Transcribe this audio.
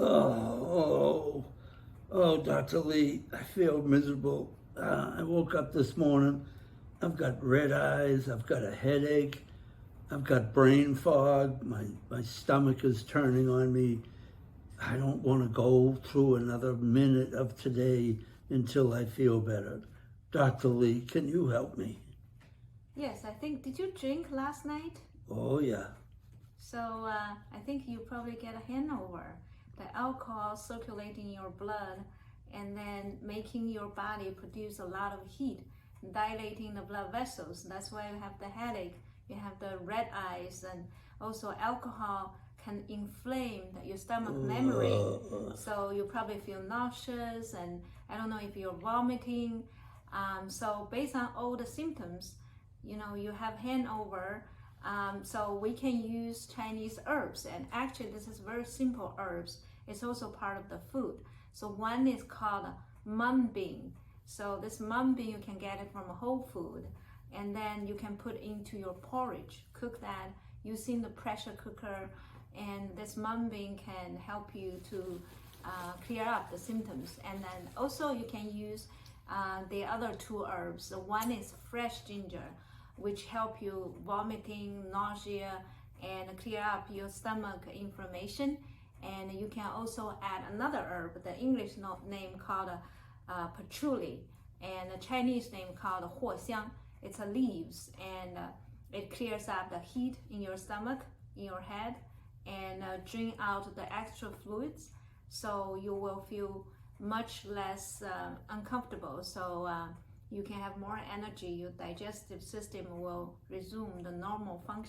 Oh, Dr. Lee, I feel miserable. I woke up this morning. I've got red eyes. I've got a headache. I've got brain fog. My stomach is turning on me. I don't want to go through another minute of today until I feel better. Dr. Lee, can you help me? Yes, I think, did you drink last night? Oh, yeah. So I think you probably get a hangover. The alcohol circulating in your blood and then making your body produce a lot of heat, dilating the blood vessels. That's why you have the headache, you have the red eyes, and also alcohol can inflame your stomach membrane. So you probably feel nauseous, and I don't know if you're vomiting. So based on all the symptoms, you have hangover. So we can use Chinese herbs, and actually this is very simple herbs. It's also part of the food. So one is called mung bean. So this mung bean, you can get it from a whole food, and then you can put into your porridge, cook that using the pressure cooker, and this mung bean can help you to clear up the symptoms. And then also you can use the other two herbs. The one is fresh ginger, which help you vomiting, nausea, and clear up your stomach inflammation. And you can also add another herb, the English name called patchouli, and the Chinese name called huoxiang. It's a leaves, and it clears up the heat in your stomach, in your head, and drain out the extra fluids, so you will feel much less uncomfortable. So you can have more energy. Your digestive system will resume the normal function.